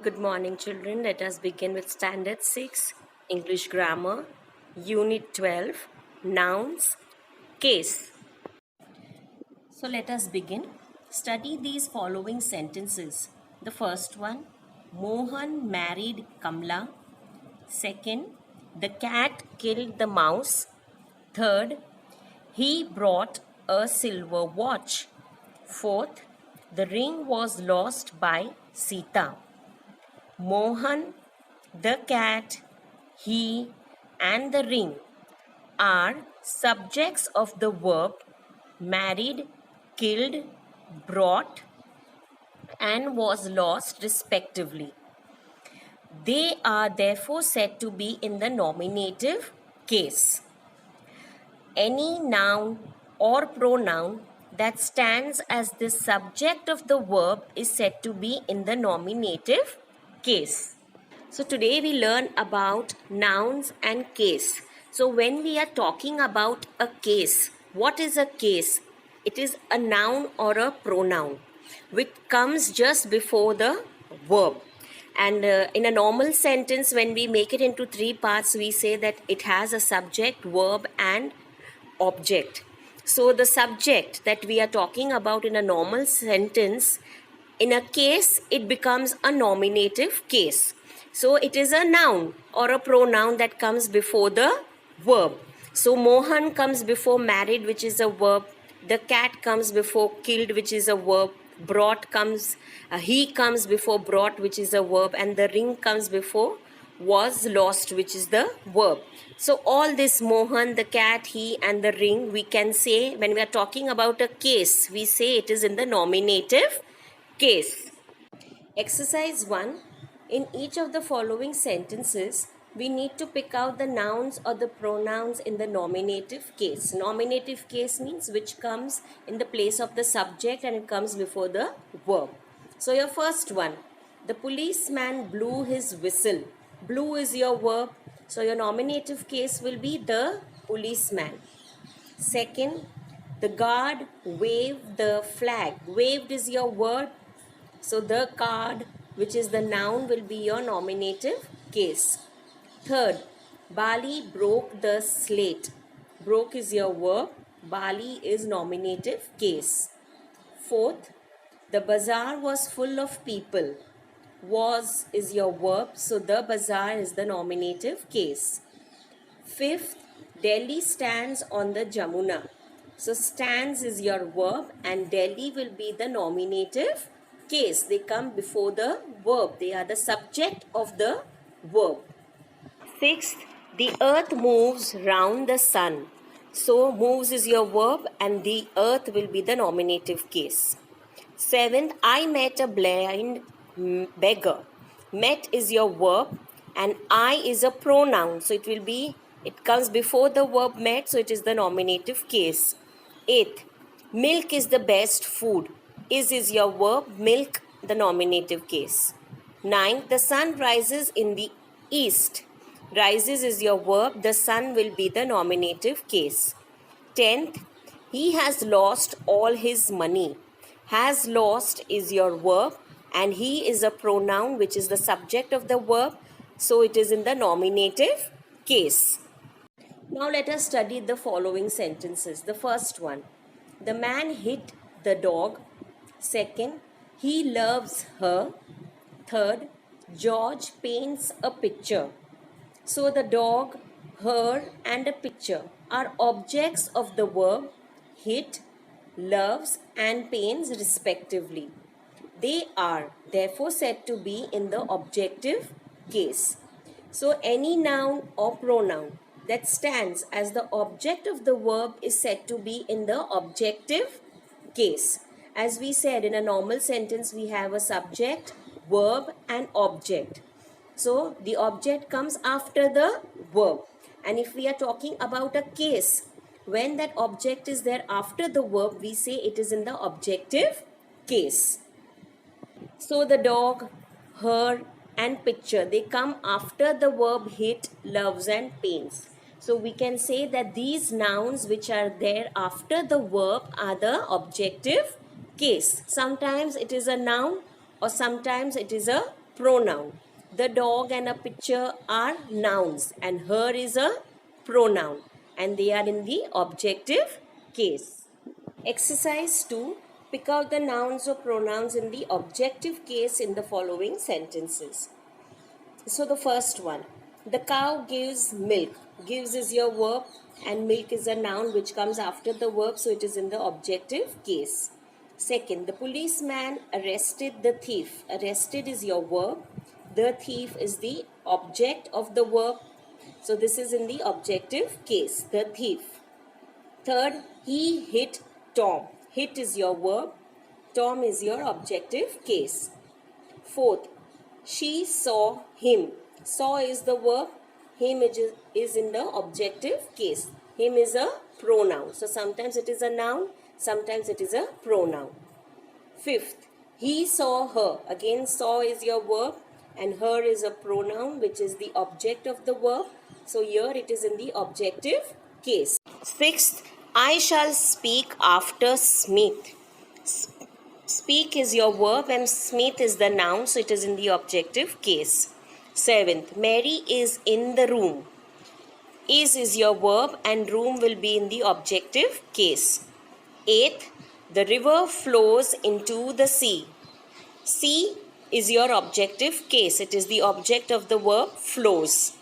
Good morning, children. Let us begin with Standard 6, English Grammar, Unit 12, Nouns, Case. So let us begin. Study these following sentences. The first one, Mohan married Kamla. Second, the cat killed the mouse. Third, he brought a silver watch. Fourth, the ring was lost by Sita. Mohan, the cat, he, and the ring are subjects of the verb married, killed, brought, and was lost, respectively. They are therefore said to be in the nominative case. Any noun or pronoun that stands as the subject of the verb is said to be in the nominative case. So today we learn about nouns and case. So when we are talking about a case, what is a case? It is a noun or a pronoun which comes just before the verb. And in a normal sentence, when we make it into three parts, we say that it has a subject, verb, and object. So the subject that we are talking about in a normal sentence, in a case, it becomes a nominative case. So it is a noun or a pronoun that comes before the verb. So Mohan comes before married, which is a verb. The cat comes before killed, which is a verb. Brought comes, he comes before brought, which is a verb. And the ring comes before was lost, which is the verb. So all this Mohan, the cat, he, and the ring, we can say when we are talking about a case, we say it is in the nominative case. Exercise 1. In each of the following sentences, we need to pick out the nouns or the pronouns in the nominative case. Nominative case means which comes in the place of the subject and it comes before the verb. So your first one, the policeman blew his whistle. Blew is your verb. So your nominative case will be the policeman. Second, the guard waved the flag. Waved is your verb. So the card, which is the noun, will be your nominative case. Third, Bali broke the slate. Broke is your verb. Bali is nominative case. Fourth, the bazaar was full of people. Was is your verb. So the bazaar is the nominative case. Fifth, Delhi stands on the Jamuna. So stands is your verb and Delhi will be the nominative case. They come before the verb. They are the subject of the verb. Sixth, the earth moves round the sun. So moves is your verb and the earth will be the nominative case. Seventh, I met a blind beggar. Met is your verb and I is a pronoun. So it comes before the verb met. So it is the nominative case. Eighth, milk is the best food. Is your verb, milk the nominative case. Ninth, the sun rises in the east. Rises is your verb, the sun will be the nominative case. 10th, he has lost all his money. Has lost is your verb and he is a pronoun which is the subject of the verb. So it is in the nominative case. Now let us study the following sentences. The first one, the man hit the dog. Second, he loves her. Third, George paints a picture. So the dog, her, and a picture are objects of the verb hit, loves, and paints respectively. They are therefore said to be in the objective case. So any noun or pronoun that stands as the object of the verb is said to be in the objective case. As we said, in a normal sentence, we have a subject, verb, and object. So the object comes after the verb. And if we are talking about a case, when that object is there after the verb, we say it is in the objective case. So the dog, her, and picture, they come after the verb hit, loves, and paints. So we can say that these nouns which are there after the verb are the objective case. Sometimes it is a noun or sometimes it is a pronoun. The dog and a picture are nouns and her is a pronoun and they are in the objective case. Exercise 2. Pick out the nouns or pronouns in the objective case in the following sentences. So the first one, the cow gives milk. Gives is your verb and milk is a noun which comes after the verb, so it is in the objective case. Second, the policeman arrested the thief. Arrested is your verb. The thief is the object of the verb. So this is in the objective case, the thief. Third, he hit Tom. Hit is your verb. Tom is your objective case. Fourth, she saw him. Saw is the verb. Him is in the objective case. Him is a pronoun. So sometimes it is a noun, sometimes it is a pronoun. Fifth, he saw her. Again, saw is your verb and her is a pronoun which is the object of the verb. So here it is in the objective case. Sixth, I shall speak after Smith. Speak is your verb and Smith is the noun, so it is in the objective case. Seventh, Mary is in the room. Is your verb and room will be in the objective case. Eighth, the river flows into the sea. Sea is your objective case. It is the object of the verb flows.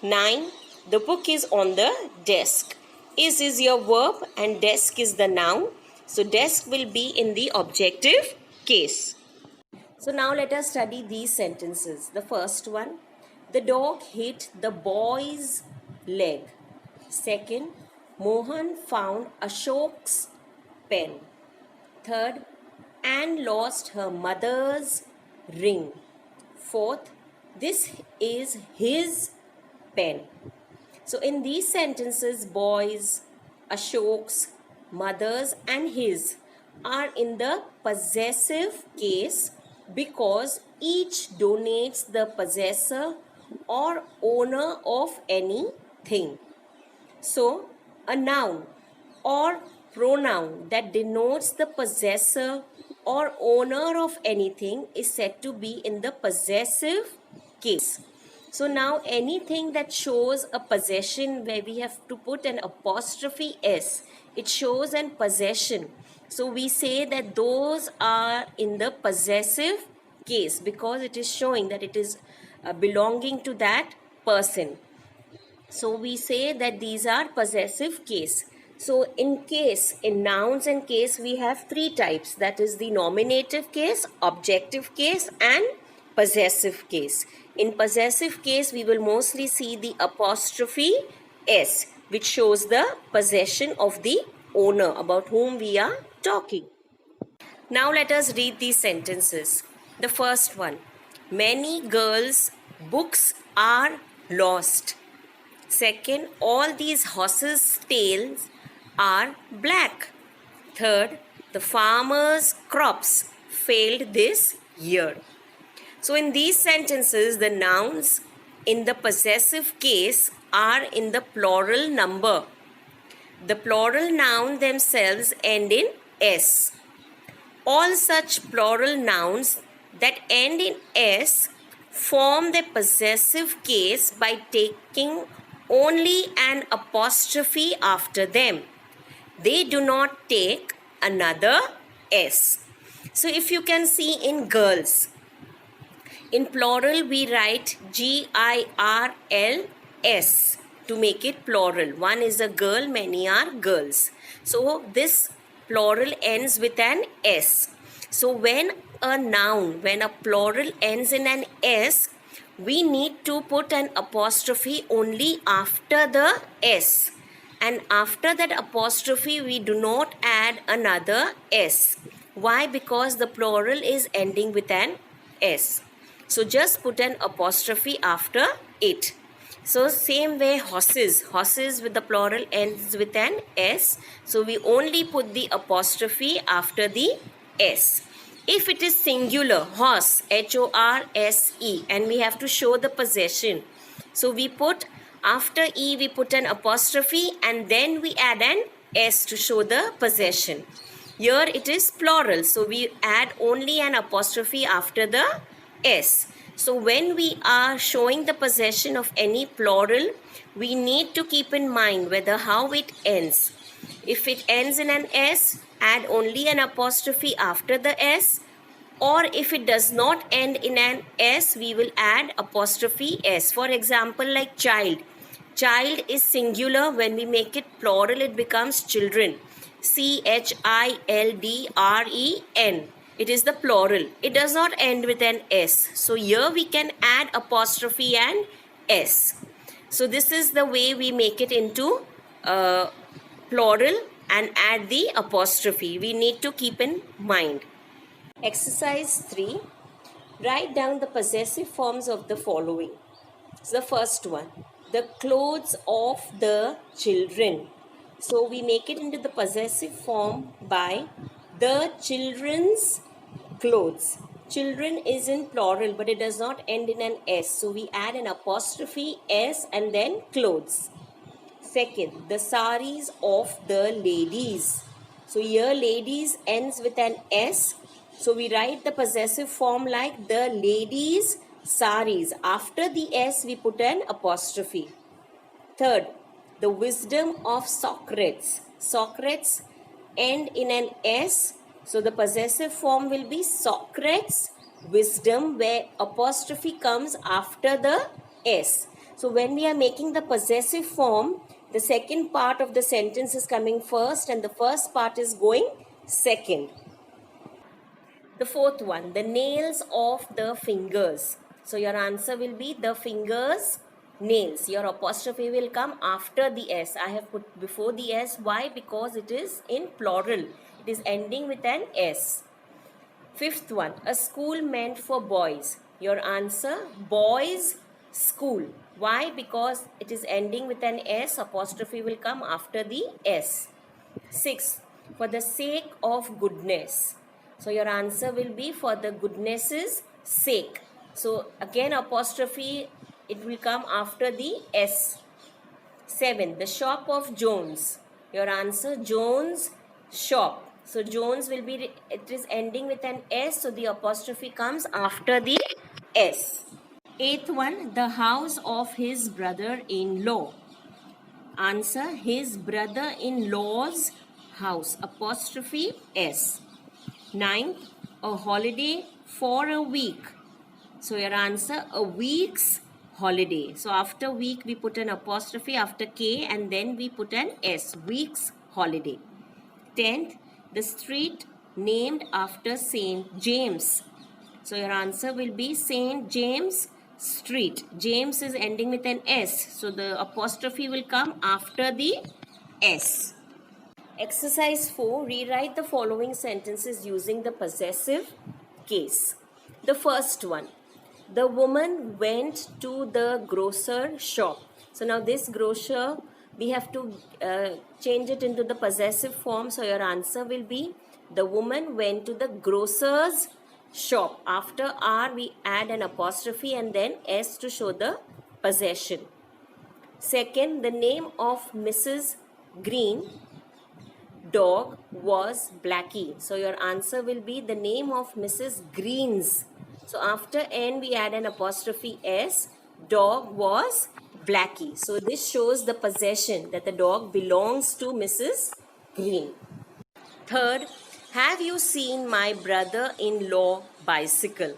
9. The book is on the desk. Is your verb and desk is the noun. So desk will be in the objective case. So now let us study these sentences. The first one, the dog hit the boy's leg. Second, Mohan found Ashok's pen. Third, Anne lost her mother's ring. Fourth, this is his pen. So in these sentences, boys, Ashok's, mother's and his are in the possessive case because each donates the possessor or owner of anything. So a noun or pronoun that denotes the possessor or owner of anything is said to be in the possessive case. So now anything that shows a possession where we have to put an apostrophe S, it shows an possession. So we say that those are in the possessive case because it is showing that it is belonging to that person. So we say that these are possessive case. So in nouns and case, we have three types. That is the nominative case, objective case and possessive case. In possessive case, we will mostly see the apostrophe S, which shows the possession of the owner about whom we are talking. Now let us read these sentences. The first one, many girls' books are lost. Second, all these horses' tails are black. Third, the farmer's crops failed this year. So in these sentences, the nouns in the possessive case are in the plural number. The plural noun themselves end in S. All such plural nouns that end in S form the possessive case by taking only an apostrophe after them. They do not take another S. So if you can see in girls, in plural we write GIRLS to make it plural. One is a girl, many are girls. So this plural ends with an S. So when a plural ends in an S, we need to put an apostrophe only after the S. And after that apostrophe, we do not add another S. Why? Because the plural is ending with an S. So just put an apostrophe after it. So same way horses with the plural ends with an S. So we only put the apostrophe after the S. If it is singular, horse, HORSE, and we have to show the possession. So we put, after E we put an apostrophe and then we add an S to show the possession. Here it is plural, so we add only an apostrophe after the S. So when we are showing the possession of any plural, we need to keep in mind whether how it ends. If it ends in an S, add only an apostrophe after the S, or if it does not end in an S, we will add apostrophe S. For example, like child. Child is singular. When we make it plural, it becomes children. CHILDREN. It is the plural. It does not end with an S. So here we can add apostrophe and S. So this is the way we make it into plural and add the apostrophe. We need to keep in mind. Exercise 3. Write down the possessive forms of the following. So the first one, the clothes of the children. So we make it into the possessive form by the children's clothes. Children is in plural, but it does not end in an S. So we add an apostrophe S and then clothes. Second, the saris of the ladies. So here ladies ends with an S. So we write the possessive form like the ladies' saris. After the S, we put an apostrophe. Third, the wisdom of Socrates. Socrates end in an S. So the possessive form will be Socrates' wisdom, where apostrophe comes after the S. So when we are making the possessive form, the second part of the sentence is coming first and the first part is going second. The fourth one, the nails of the fingers. So your answer will be the fingers, nails. Your apostrophe will come after the S. I have put before the S. Why? Because it is in plural. It is ending with an S. Fifth one, a school meant for boys. Your answer, boys' school. Why? Because it is ending with an S. Apostrophe will come after the S. Sixth, for the sake of goodness. So your answer will be for the goodness's sake. So again apostrophe, it will come after the S. 7. The shop of Jones. Your answer, Jones' shop. So Jones will be, it is ending with an S. So the apostrophe comes after the S. Eighth one, the house of his brother-in-law. Answer, his brother-in-law's house. Apostrophe S. Ninth, a holiday for a week. So your answer, a week's holiday. So after week we put an apostrophe after K and then we put an S. Week's holiday. 10th, the street named after Saint James. So your answer will be Saint James Street. James is ending with an S. So the apostrophe will come after the S. Exercise 4. Rewrite the following sentences using the possessive case. The first one. The woman went to the grocer shop. So now this grocer, we have to change it into the possessive form. So your answer will be the woman went to the grocer's shop. After R, we add an apostrophe and then S to show the possession. Second, the name of Mrs. Green dog was Blackie. So your answer will be the name of Mrs. Green's. So after N we add an apostrophe S. Dog was Blackie. So this shows the possession that the dog belongs to Mrs. Green. Third, have you seen my brother-in-law bicycle?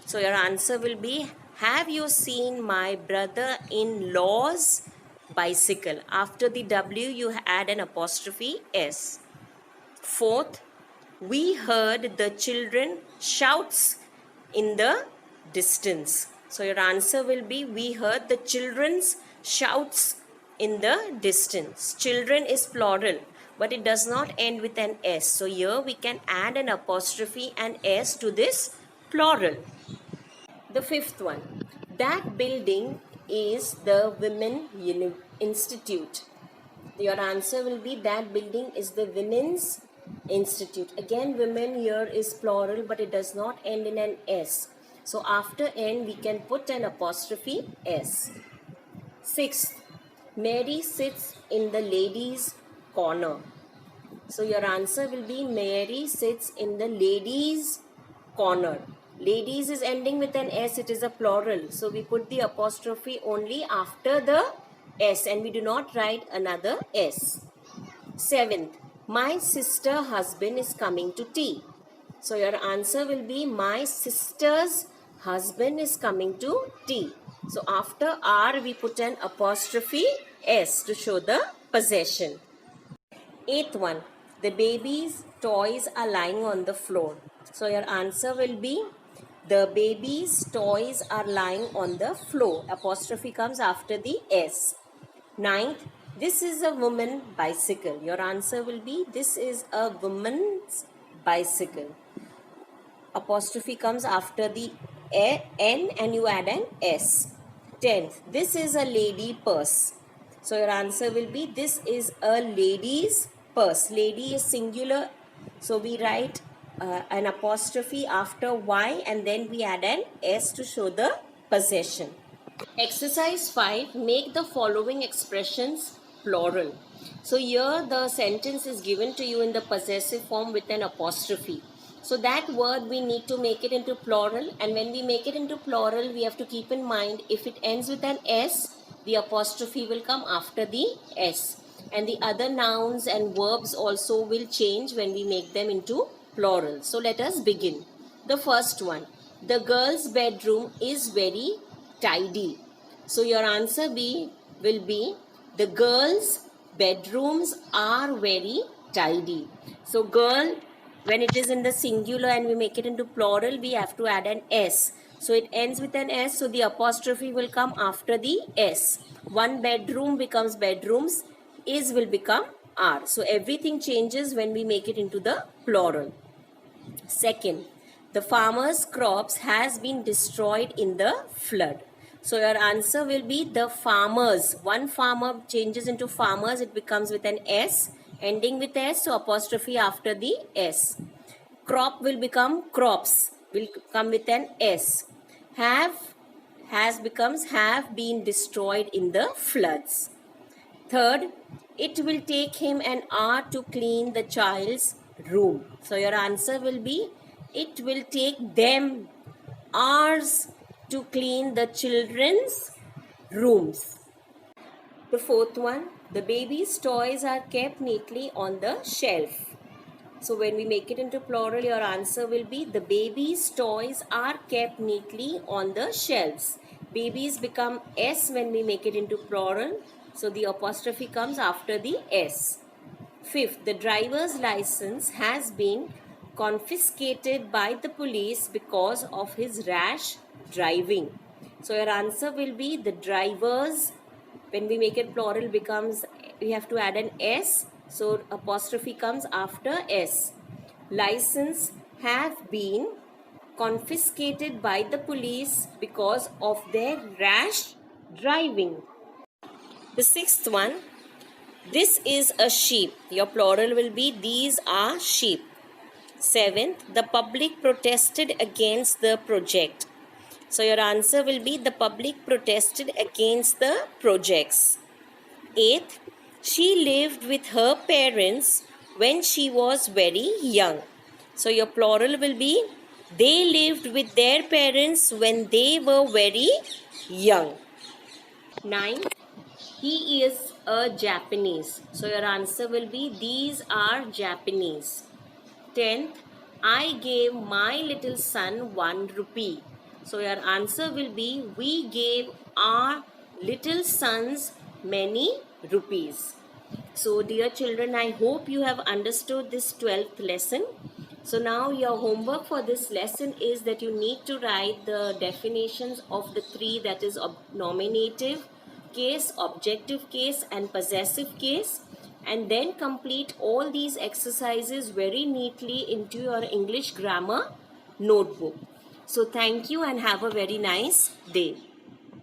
So your answer will be, have you seen my brother-in-law's bicycle? After the W, you add an apostrophe S. Fourth, we heard the children shouts in the distance. So your answer will be, we heard the children's shouts in the distance. Children is plural, but it does not end with an S. So here we can add an apostrophe and S to this plural. The fifth one, that building is the Women Institute. Your answer will be, that building is the Women's Institute. Again, women here is plural, but it does not end in an S. So after N, we can put an apostrophe S. Sixth, Mary sits in the ladies' corner. So your answer will be, Mary sits in the ladies' corner. Ladies is ending with an S, it is a plural. So we put the apostrophe only after the S and we do not write another S. 7th, my sister husband is coming to tea. So your answer will be my sister's husband is coming to tea. So after R we put an apostrophe S to show the possession. 8th one, the baby's toys are lying on the floor. So your answer will be the baby's toys are lying on the floor. Apostrophe comes after the S. 9th, this is a woman bicycle. Your answer will be this is a woman's bicycle. Apostrophe comes after the N and you add an S. 10th, this is a lady purse. So your answer will be this is a lady's purse. Lady is singular. So we write an apostrophe after Y and then we add an S to show the possession. Exercise 5, make the following expressions plural. So here the sentence is given to you in the possessive form with an apostrophe. So that word we need to make it into plural, and when we make it into plural we have to keep in mind if it ends with an S, the apostrophe will come after the S. And the other nouns and verbs also will change when we make them into plural. So let us begin. The first one, the girl's bedroom is very tidy. So your answer will be the girls' bedrooms are very tidy. So girl, when it is in the singular and we make it into plural, we have to add an S. So it ends with an S, so the apostrophe will come after the S. One bedroom becomes bedrooms, is will become are. So everything changes when we make it into the plural. Second, the farmer's crops has been destroyed in the flood. So your answer will be the farmers. One farmer changes into farmers, it becomes with an S, ending with S, so apostrophe after the S. Crop will become crops, will come with an S. Has becomes have been destroyed in the floods. Third, it will take him an hour to clean the child's room. So your answer will be it will take them hours to clean the children's rooms. The fourth one, the baby's toys are kept neatly on the shelf. So when we make it into plural, your answer will be the baby's toys are kept neatly on the shelves. Babies become S when we make it into plural. So the apostrophe comes after the S. Fifth, the driver's license has been confiscated by the police because of his rash driving. So your answer will be the driver's, when we make it plural becomes, we have to add an S. So apostrophe comes after S. License have been confiscated by the police because of their rash driving. The sixth one, this is a sheep. Your plural will be these are sheep. Seventh, the public protested against the project. So your answer will be the public protested against the projects. Eighth, she lived with her parents when she was very young. So your plural will be they lived with their parents when they were very young. Ninth, he is a Japanese. So your answer will be these are Japanese. 10th, I gave my little son 1 rupee. So your answer will be we gave our little sons many rupees. So dear children, I hope you have understood this 12th lesson. So now your homework for this lesson is that you need to write the definitions of the three, that is nominative case, objective case and possessive case, and then complete all these exercises very neatly into your English grammar notebook. So thank you and have a very nice day.